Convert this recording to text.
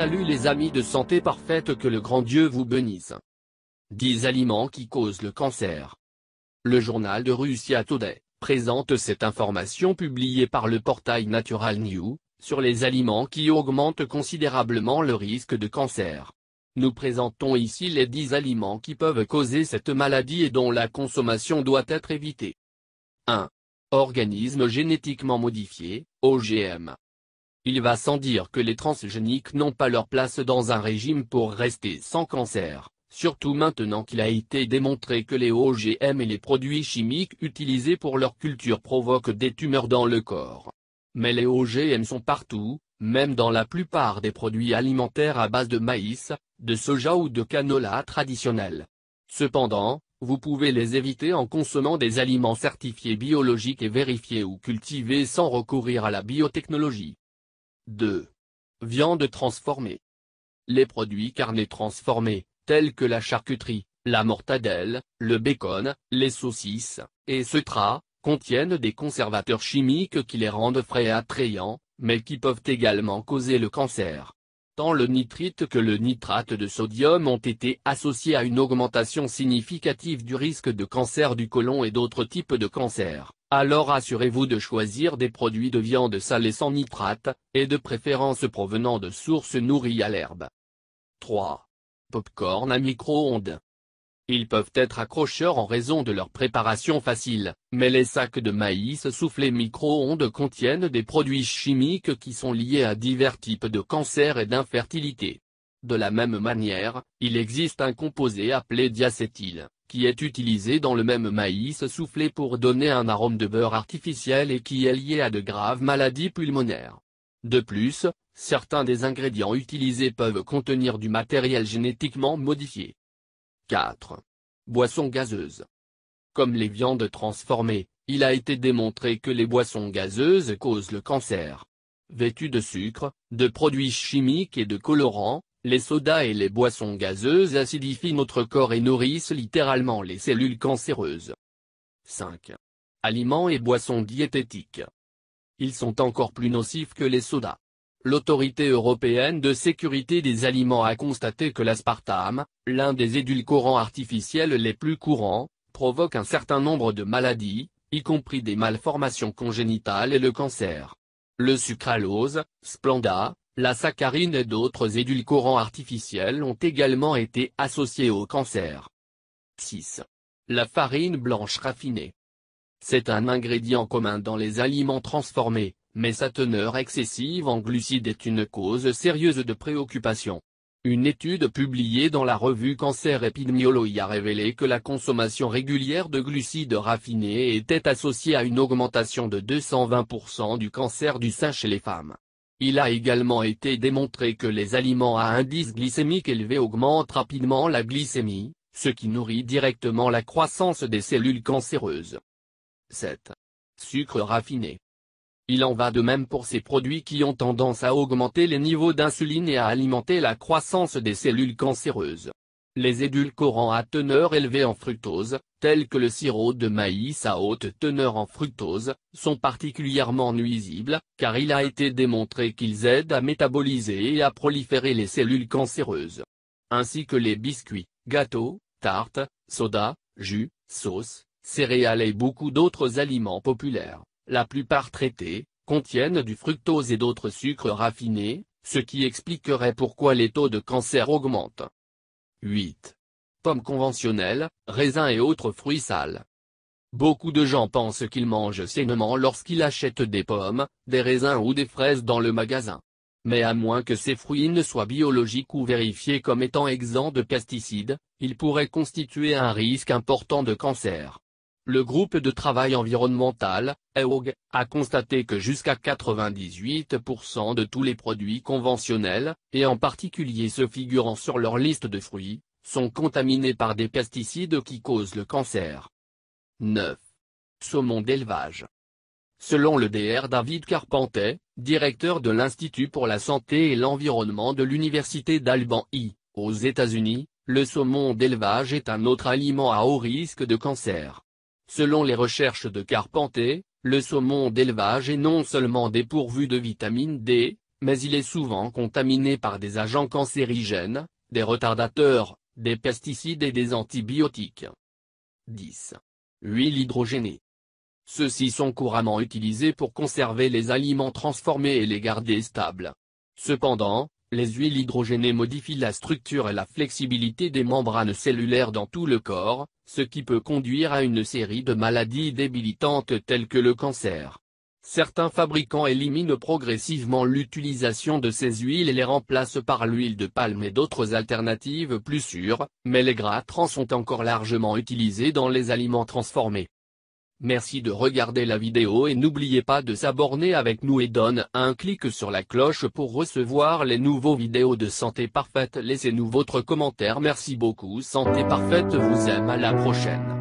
Salut les amis de Santé Parfaite, que le grand Dieu vous bénisse. 10 aliments qui causent le cancer. Le journal de Russia Today présente cette information publiée par le portail Natural News, sur les aliments qui augmentent considérablement le risque de cancer. Nous présentons ici les 10 aliments qui peuvent causer cette maladie et dont la consommation doit être évitée. 1. Organismes génétiquement modifiés, OGM. Il va sans dire que les transgéniques n'ont pas leur place dans un régime pour rester sans cancer, surtout maintenant qu'il a été démontré que les OGM et les produits chimiques utilisés pour leur culture provoquent des tumeurs dans le corps. Mais les OGM sont partout, même dans la plupart des produits alimentaires à base de maïs, de soja ou de canola traditionnels. Cependant, vous pouvez les éviter en consommant des aliments certifiés biologiques et vérifiés ou cultivés sans recourir à la biotechnologie. 2. Viande transformée. Les produits carnés transformés, tels que la charcuterie, la mortadelle, le bacon, les saucisses, etc., contiennent des conservateurs chimiques qui les rendent frais et attrayants, mais qui peuvent également causer le cancer. Tant le nitrite que le nitrate de sodium ont été associés à une augmentation significative du risque de cancer du côlon et d'autres types de cancers. Alors assurez-vous de choisir des produits de viande salée sans nitrate, et de préférence provenant de sources nourries à l'herbe. 3. Popcorn à micro-ondes. Ils peuvent être accrocheurs en raison de leur préparation facile, mais les sacs de maïs soufflés micro-ondes contiennent des produits chimiques qui sont liés à divers types de cancers et d'infertilité. De la même manière, il existe un composé appelé diacétyl, qui est utilisé dans le même maïs soufflé pour donner un arôme de beurre artificiel et qui est lié à de graves maladies pulmonaires. De plus, certains des ingrédients utilisés peuvent contenir du matériel génétiquement modifié. 4. Boissons gazeuses. Comme les viandes transformées, il a été démontré que les boissons gazeuses causent le cancer. Vêtues de sucre, de produits chimiques et de colorants, les sodas et les boissons gazeuses acidifient notre corps et nourrissent littéralement les cellules cancéreuses. 5. Aliments et boissons diététiques. Ils sont encore plus nocifs que les sodas. L'Autorité européenne de sécurité des aliments a constaté que l'aspartame, l'un des édulcorants artificiels les plus courants, provoque un certain nombre de maladies, y compris des malformations congénitales et le cancer. Le sucralose, Splenda, la saccharine et d'autres édulcorants artificiels ont également été associés au cancer. 6. La farine blanche raffinée. C'est un ingrédient commun dans les aliments transformés, mais sa teneur excessive en glucides est une cause sérieuse de préoccupation. Une étude publiée dans la revue Cancer Epidemiology a révélé que la consommation régulière de glucides raffinés était associée à une augmentation de 220% du cancer du sein chez les femmes. Il a également été démontré que les aliments à indice glycémique élevé augmentent rapidement la glycémie, ce qui nourrit directement la croissance des cellules cancéreuses. 7. Sucre raffiné. Il en va de même pour ces produits qui ont tendance à augmenter les niveaux d'insuline et à alimenter la croissance des cellules cancéreuses. Les édulcorants à teneur élevée en fructose, tels que le sirop de maïs à haute teneur en fructose, sont particulièrement nuisibles, car il a été démontré qu'ils aident à métaboliser et à proliférer les cellules cancéreuses. Ainsi que les biscuits, gâteaux, tartes, sodas, jus, sauces, céréales et beaucoup d'autres aliments populaires, la plupart traités, contiennent du fructose et d'autres sucres raffinés, ce qui expliquerait pourquoi les taux de cancer augmentent. 8. Pommes conventionnelles, raisins et autres fruits sales. Beaucoup de gens pensent qu'ils mangent sainement lorsqu'ils achètent des pommes, des raisins ou des fraises dans le magasin. Mais à moins que ces fruits ne soient biologiques ou vérifiés comme étant exempts de pesticides, ils pourraient constituer un risque important de cancer. Le groupe de travail environnemental, EOG, a constaté que jusqu'à 98% de tous les produits conventionnels, et en particulier ceux figurant sur leur liste de fruits, sont contaminés par des pesticides qui causent le cancer. 9. Saumon d'élevage. Selon le Dr David Carpenter, directeur de l'Institut pour la santé et l'environnement de l'Université d'Albany, aux États-Unis, le saumon d'élevage est un autre aliment à haut risque de cancer. Selon les recherches de Carpenter, le saumon d'élevage est non seulement dépourvu de vitamine D, mais il est souvent contaminé par des agents cancérigènes, des retardateurs, des pesticides et des antibiotiques. 10. Huile hydrogénée. Ceux-ci sont couramment utilisés pour conserver les aliments transformés et les garder stables. Cependant, les huiles hydrogénées modifient la structure et la flexibilité des membranes cellulaires dans tout le corps, ce qui peut conduire à une série de maladies débilitantes telles que le cancer. Certains fabricants éliminent progressivement l'utilisation de ces huiles et les remplacent par l'huile de palme et d'autres alternatives plus sûres, mais les gras trans sont encore largement utilisés dans les aliments transformés. Merci de regarder la vidéo et n'oubliez pas de s'abonner avec nous et donne un clic sur la cloche pour recevoir les nouveaux vidéos de Santé Parfaite. Laissez-nous votre commentaire. Merci beaucoup. Santé Parfaite vous aime, à la prochaine.